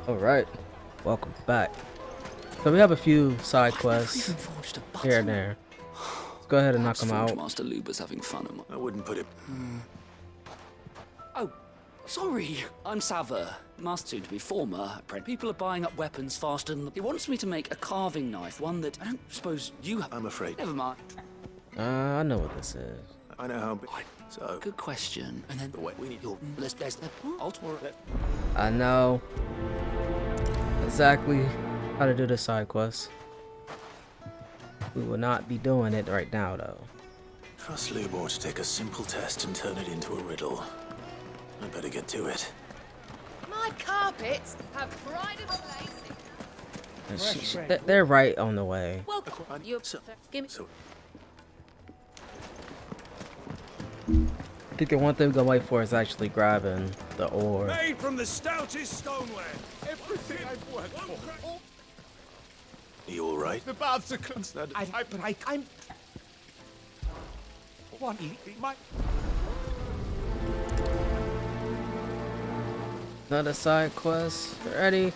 Alright, welcome back. So we have a few side quests here and there. Let's go ahead and knock them out. Master Luber's having fun. I wouldn't put it. Oh, sorry. I'm Sava, master soon to be former apprentice. People are buying up weapons faster than. He wants me to make a carving knife, one that I don't suppose you have. I'm afraid. Never mind. I know what this is. I know how. So Good question. And then the way we need your there's the altar. I know exactly how to do the side quest. We will not be doing it right now, though. Trust Lubor to take a simple test and turn it into a riddle. I better get to it. My carpets have pride of place. They're right on the way. Well, you give me. So I think the one thing we're gonna wait for is actually grabbing the ore. Made from the stoutest stoneware. Everything I've worked for. you all right? The baths are cleansed. I'm. One, my. Another side quest. Ready?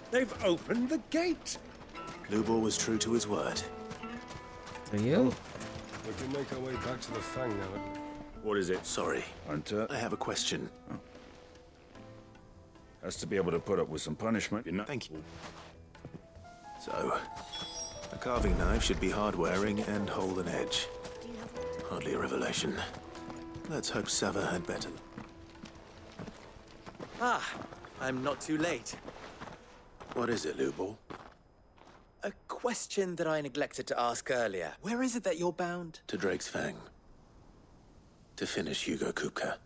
They've opened the gate. Lubor was true to his word. For you? We can make our way back to the Fang now. What is it? Sorry. Hunter I have a question. has to be able to put up with some punishment, you know. Thank you. So, a carving knife should be hard-wearing and hold an edge. Hardly a revelation. Let's hope Sava had better. Ah, I'm not too late. What is it, Lubor? A question that I neglected to ask earlier. Where is it that you're bound? To Drake's Fang. To finish Hugo Kupka.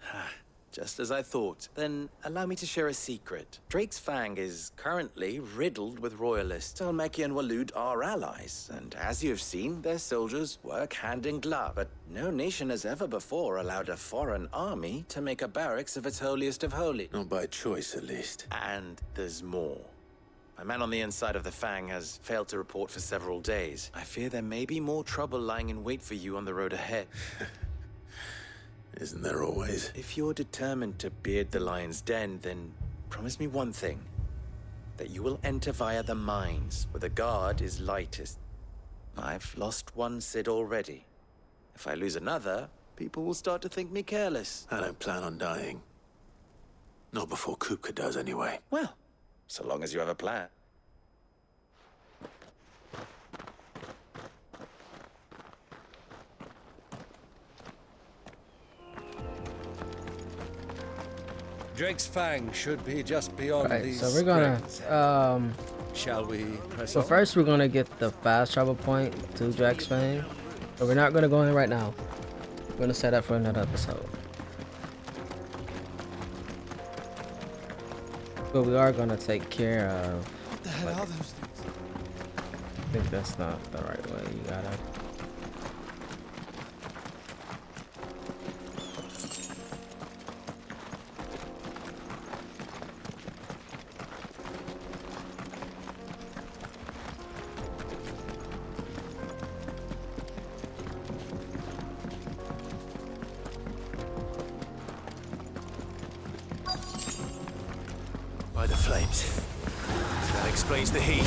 Just as I thought. Then allow me to share a secret. Drake's Fang is currently riddled with royalists. Almeki and Waloed are allies, and as you have seen, their soldiers work hand in glove. But no nation has ever before allowed a foreign army to make a barracks of its holiest of holy. Not by choice, at least. And there's more. A man on the inside of the Fang has failed to report for several days. I fear there may be more trouble lying in wait for you on the road ahead. Isn't there always? If you're determined to beard the lion's den, then promise me one thing. That you will enter via the mines, where the guard is lightest. I've lost one Cid already. If I lose another, people will start to think me careless. I don't plan on dying. Not before Kupka does, anyway. Well, so long as you have a plan. Drake's Fang should be just beyond Right, these. so we're gonna Shall we press so on? first we're gonna get the fast travel point to Drake's Fang. But we're not gonna go in right now. We're gonna set up for another episode. But we are gonna take care of. What the hell are those things? I think that's not the right way. You gotta. By the flames. That explains the heat.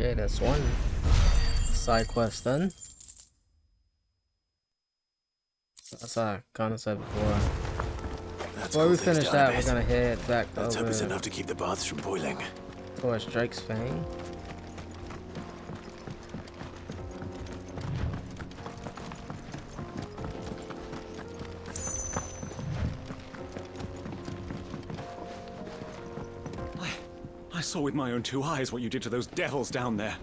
Okay, that's one side quest done. As I kind of said before. Before we finish that, we're gonna head back Let's hope it's over enough to keep the baths from boiling. towards Drake's Fang. I saw with my own 2 eyes what you did to those devils down there,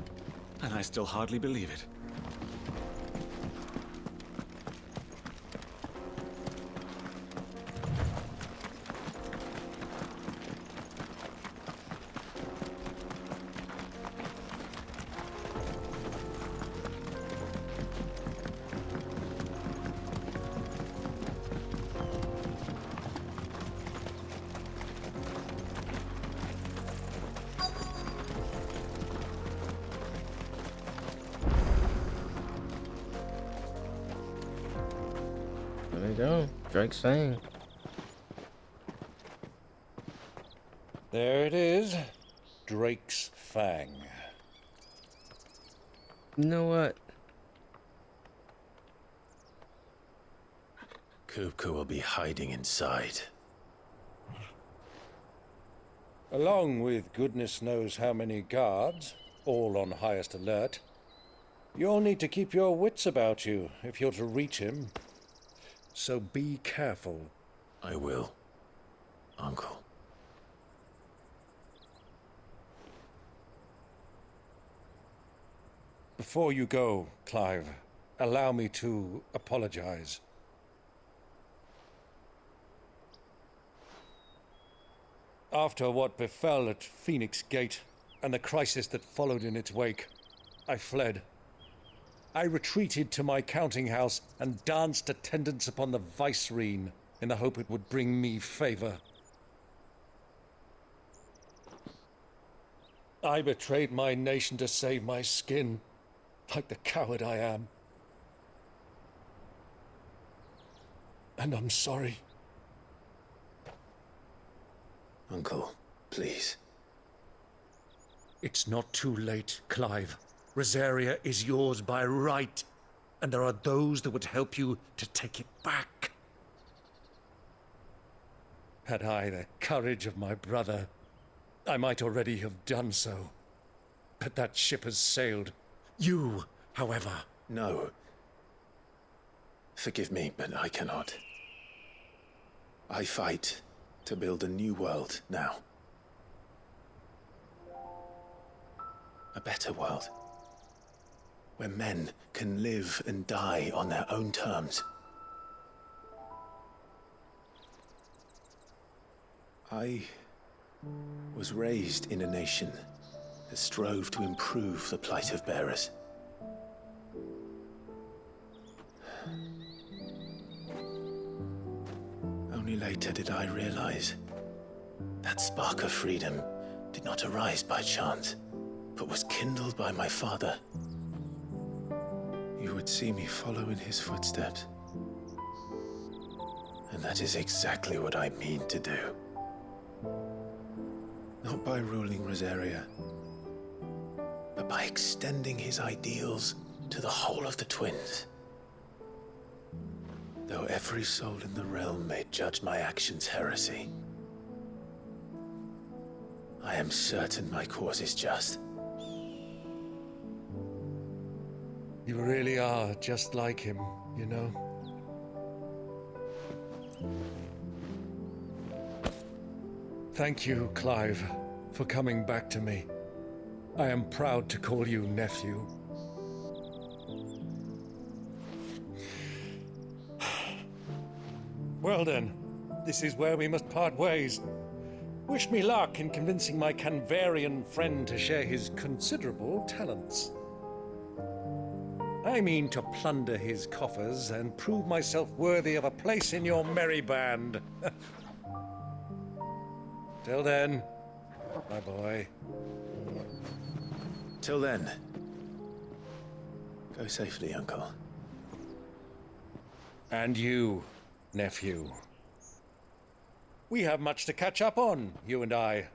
and I still hardly believe it. There you go, Drake's Fang. There it is. Drake's Fang. You know what? Kupka will be hiding inside. Along with goodness knows how many guards, all on highest alert. You'll need to keep your wits about you if you're to reach him. So be careful. I will, Uncle. Before you go, Clive, allow me to apologize. After what befell at Phoenix Gate and the crisis that followed in its wake, I fled. I retreated to my counting house and danced attendance upon the vicereine in the hope it would bring me favor. I betrayed my nation to save my skin, like the coward I am. And I'm sorry. Uncle, please. It's not too late, Clive. Rosaria is yours by right, and there are those that would help you to take it back. Had I the courage of my brother, I might already have done so. But that ship has sailed. You, however... No. Forgive me, but I cannot. I fight to build a new world now. A better world. Where men can live and die on their own terms. I was raised in a nation that strove to improve the plight of bearers. Only later did I realize that spark of freedom did not arise by chance, but was kindled by my father. You would see me follow in his footsteps. And that is exactly what I mean to do. Not by ruling Rosaria, but by extending his ideals to the whole of the twins. Though every soul in the realm may judge my actions heresy, I am certain my cause is just. You really are just like him, you know? Thank you, Clive, for coming back to me. I am proud to call you nephew. Well then, this is where we must part ways. Wish me luck in convincing my Canvarian friend to share his considerable talents. I mean to plunder his coffers and prove myself worthy of a place in your merry band. Till then, my boy. Till then, go safely, Uncle. And you, nephew. We have much to catch up on, you and I.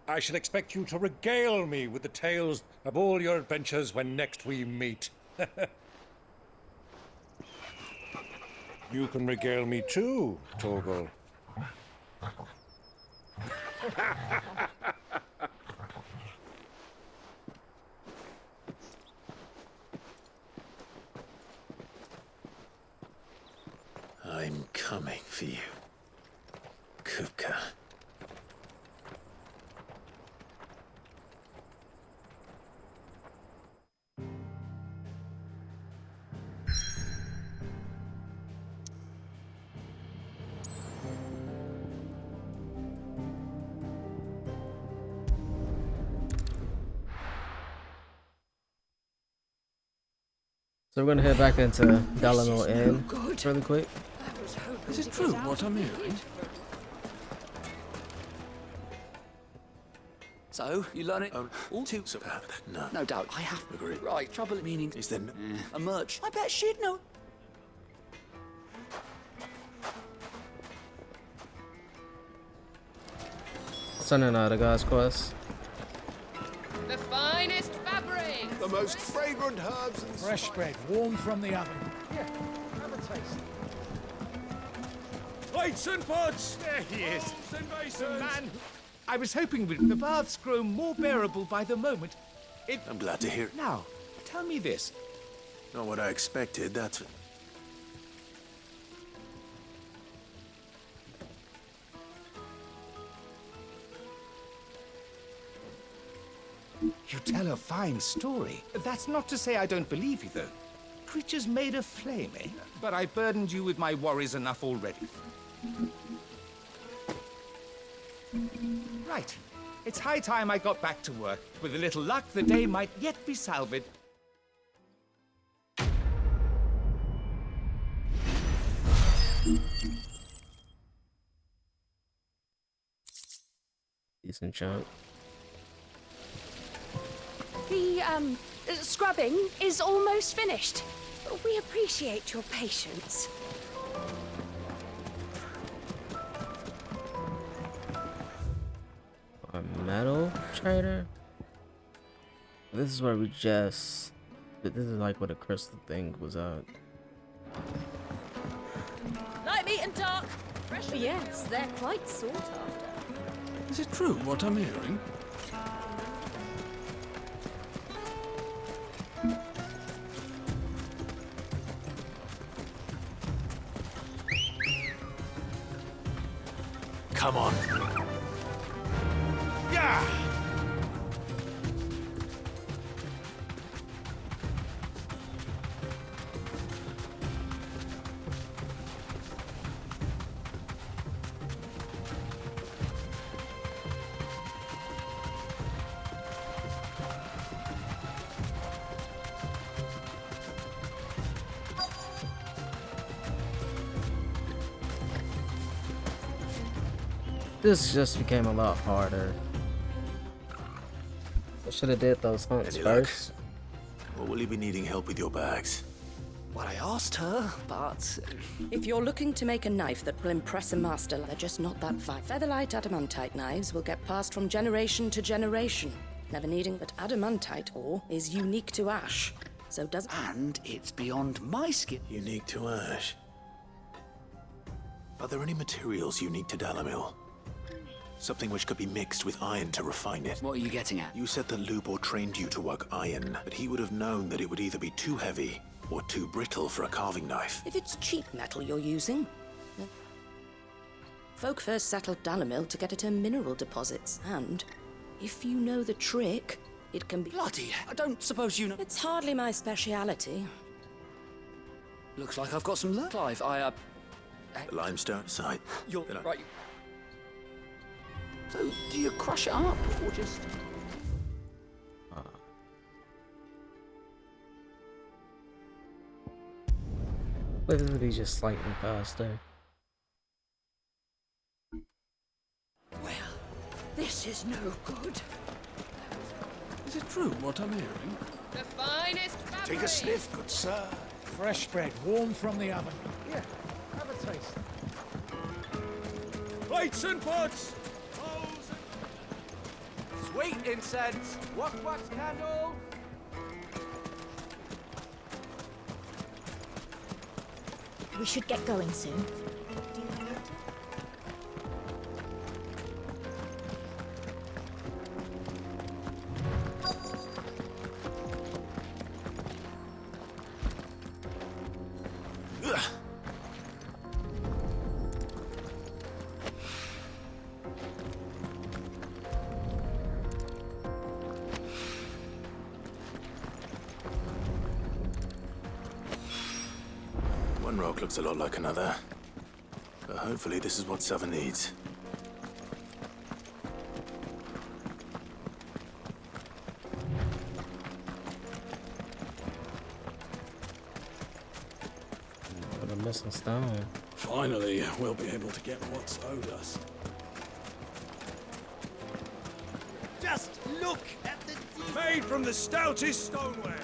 I shall expect you to regale me with the tales of all your adventures when next we meet. You can regale me too, Torgal. I'm coming for you, Kuka. So we're gonna head back into Dalamil Inn really quick. Is it true what I'm hearing? So, you learn it all too Superb. No. No doubt. I have Agreed. Right, trouble meaning Is there a merch. I bet she'd know. Sending out a guy's quest. The finest fabric. The most fragrant herbs and Fresh bread, warm from the oven. Yeah, have a taste. Plates and pots! There he is. Bowls and basins! The man. I was hoping the baths grow more bearable by the moment. I'm glad to hear it. Now, tell me this. Not what I expected, that's... You tell a fine story. That's not to say I don't believe you, though. Creatures made of flame, eh? But I burdened you with my worries enough already. Right. It's high time I got back to work. With a little luck, the day might yet be salvaged. Decent chunk. The, scrubbing is almost finished. We appreciate your patience. A metal trader? This is where we just... This is like where the crystal thing was at. Light meat and dark. Fresh. Yes, they're quite sought after. Is it true what I'm hearing? Come on. Yeah! This just became a lot harder. I should have did those hunts Any luck? first. Or will you be needing help with your bags? Well, I asked her, but... If you're looking to make a knife that will impress a master, they're just not that fine. Featherlight adamantite knives will get passed from generation to generation, never needing, but adamantite ore is unique to ash, so does... And it's beyond my skill. Unique to ash. Are there any materials unique to Dalamil? Something which could be mixed with iron to refine it. What are you getting at? You said that Lubor trained you to work iron, but he would have known that it would either be too heavy or too brittle for a carving knife. If it's cheap metal you're using... Folk first settled Dalamil to get at her mineral deposits, and if you know the trick, it can be... Bloody, I don't suppose you know... It's hardly my speciality. Looks like I've got some luck. Clive, I, The limestone site. You're Then I- right. So, do you crush it up, or just... This would be just slightly faster. Well, this is no good. Is it true what I'm hearing? The finest fabric. take a sniff, good sir. Fresh bread, warm from the oven. Yeah, have a taste. Plates and pots! Bowls Sweet incense. Wax candles. We should get going soon. One rock looks a lot like another. But hopefully this is what Sava needs. Got a missing stone. Finally, we'll be able to get what's owed us. Just look at the made from the stoutest stoneware.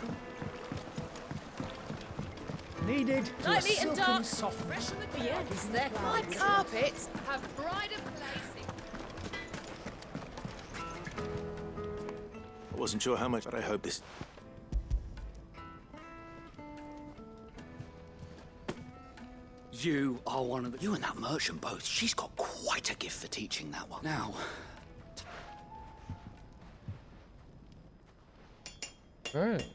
Needed to Light a me and silken dark. soft. Fresh on the Yeah, carpets. they're My quite carpets have pride of placing. I wasn't sure how much, but I hope this... You are one of the... You and that merchant both. She's got quite a gift for teaching that one. Now, Alright.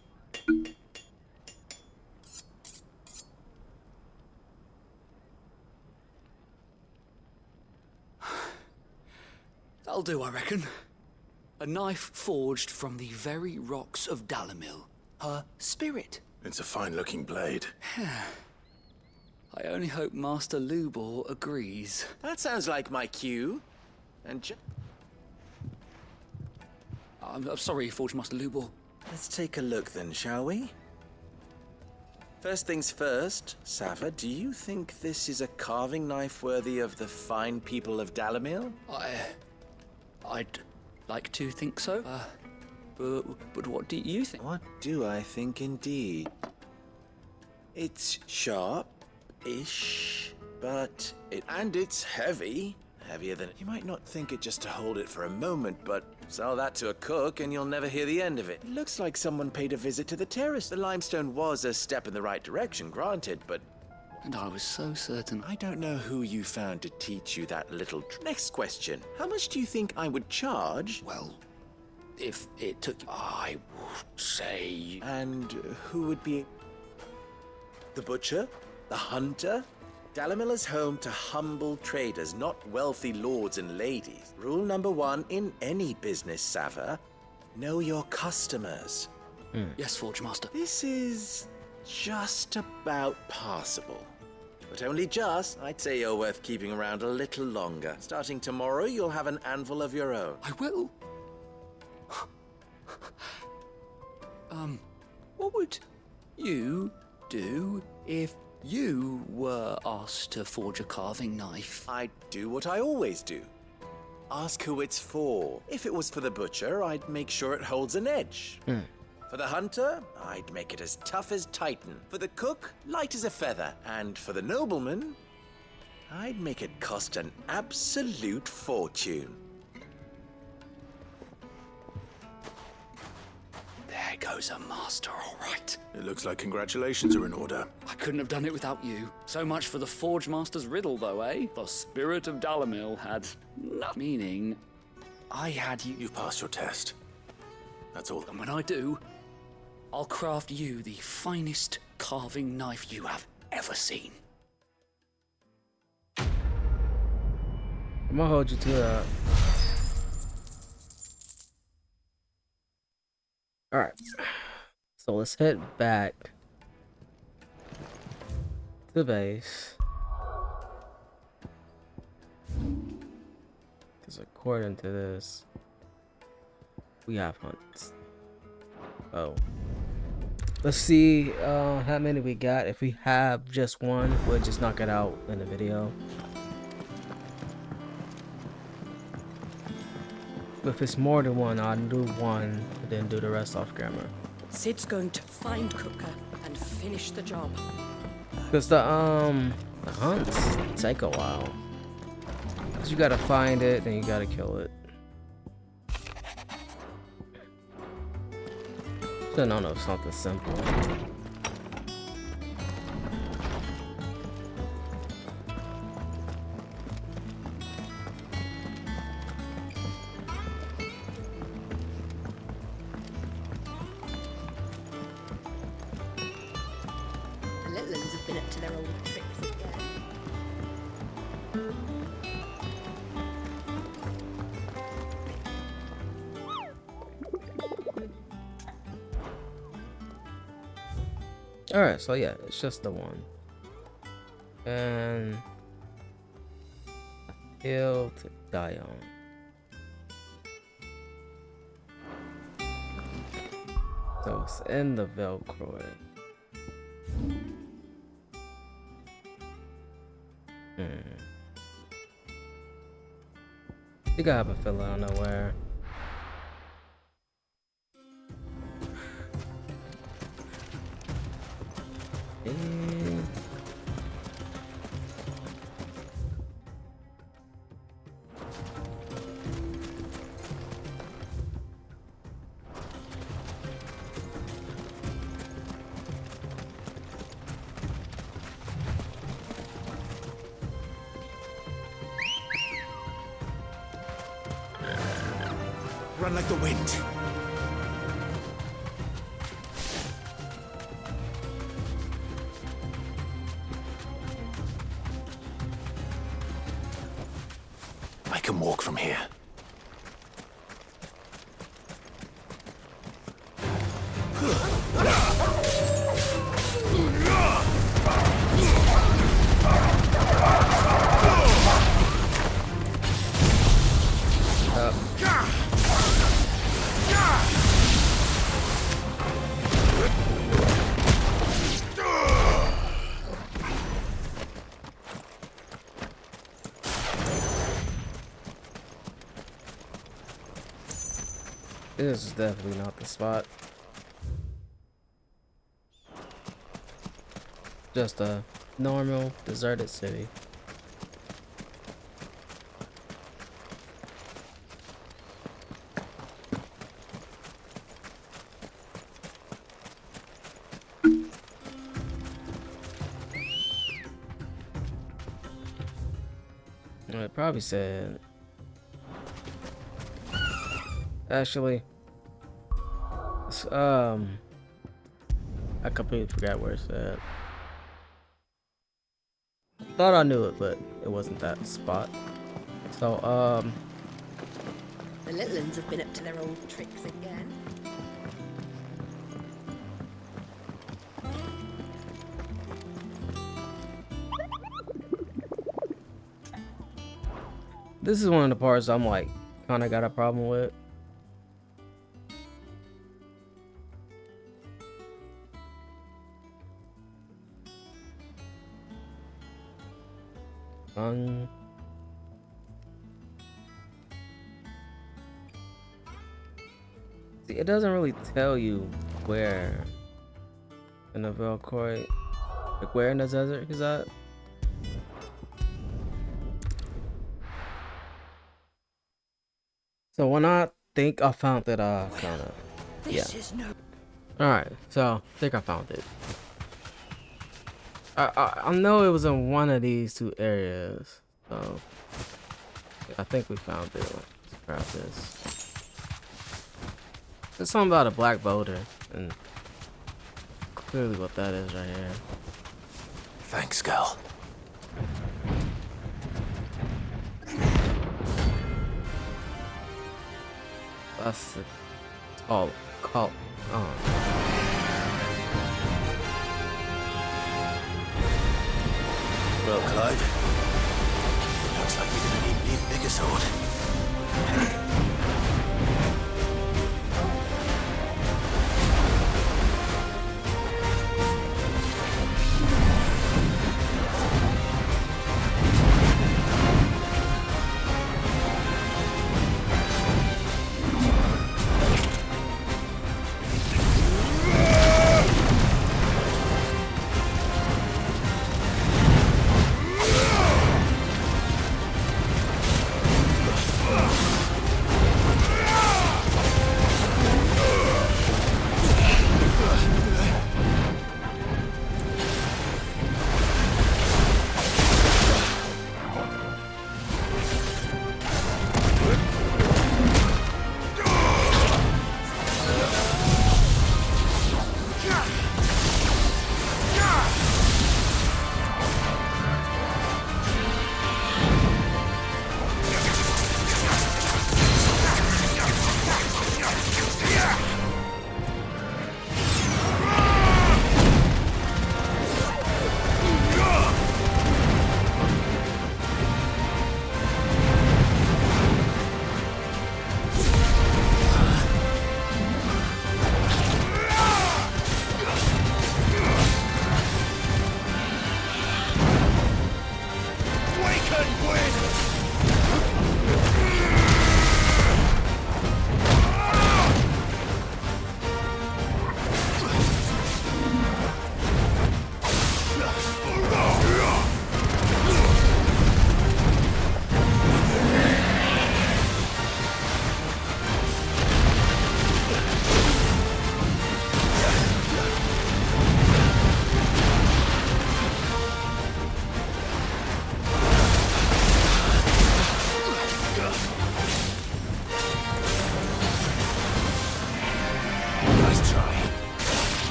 that'll do, I reckon. A knife forged from the very rocks of Dalamil. Her spirit. It's a fine-looking blade. I only hope Master Lubor agrees. That sounds like my cue. And I'm sorry, Forge Master Lubor. let's take a look then, shall we? First things first, Sava, do you think this is a carving knife worthy of the fine people of Dalamil? I'd like to think so. But what do you think? What do I think indeed? It's sharp-ish, but it's heavy. Heavier than... You might not think it just to hold it for a moment, but sell that to a cook and you'll never hear the end of it. It looks like someone paid a visit to the terrace. The limestone was a step in the right direction, granted, but... And I was so certain. I don't know who you found to teach you that little... Next question. How much do you think I would charge? Well, if it took... I would say... And who would be... The butcher? The hunter? Dalamil is home to humble traders, not wealthy lords and ladies. Rule number 1 in any business, Sava. Know your customers. Yes, Forge Master. This is just about passable. But only just. I'd say you're worth keeping around a little longer. Starting tomorrow, you'll have an anvil of your own. I will. What would you do if you were asked to forge a carving knife? I'd do what I always do. Ask who it's for. If it was for the butcher, I'd make sure it holds an edge. For the hunter, I'd make it as tough as Titan. For the cook, light as a feather. And for the nobleman, I'd make it cost an absolute fortune. There goes a master, all right. It looks like congratulations are in order. I couldn't have done it without you. So much for the Forge Master's riddle, though, eh? The spirit of Dalamil had no meaning. I had you. You've passed your test. That's all. And when I do, I'll craft you the finest carving knife you have ever seen. I'm gonna hold you to that. Alright. So let's head back to the base. Because according to this, we have hunts. Oh. Let's see how many we got. If we have just one, we'll just knock it out in the video. If it's more than one, I'll do one and then do the rest off camera. Sid's going to find Cooker and finish the job. Because the hunts take a while. 'Cause you gotta find it, then you gotta kill it. Should've known it was something simple. The little ones have been up to their old tricks again. Alright, so yeah, it's just the one. And hill to die on. So it's in the Velcro. You gotta have a filler, I don't know where. Run like the wind. I can walk from here. This is definitely not the spot. Just a normal deserted city. It probably said. Actually, I completely forgot where it said. Thought I knew it, but it wasn't that spot. So, The little ones have been up to their old tricks again. this is one of the parts I'm like, kind of got a problem with. See, it doesn't really tell you where in the Velcro, like where in the desert is that? So when I think I found it, kind of, yeah. All right, so I think I found it. I know it was in one of these two areas, so I think we found it. Let's grab this. There's something about a black boulder, and clearly what that is right here. Thanks, Gal. That's it. It's all called. Well, Clive, looks like you're gonna need an even bigger sword.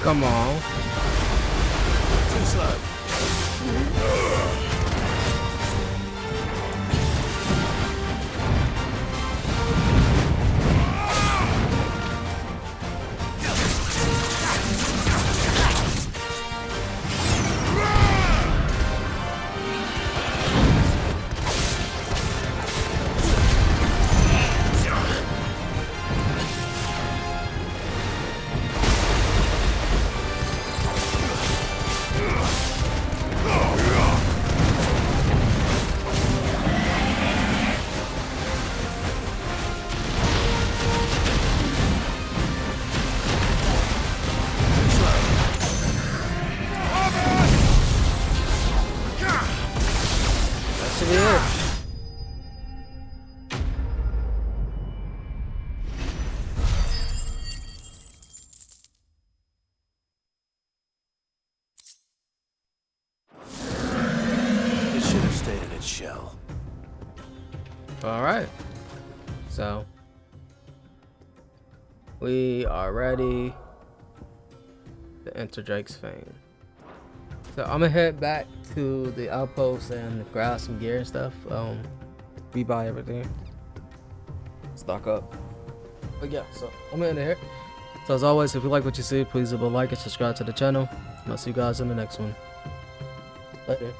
Come on. Too slow. Shell. Alright. So we are ready to enter Drake's Fang. So I'm gonna head back to the outpost and grab some gear and stuff. Rebuy everything. Stock up. But yeah, so I'm gonna end it here. So as always, if you like what you see, please leave a like and subscribe to the channel. And I'll see you guys in the next one. Later.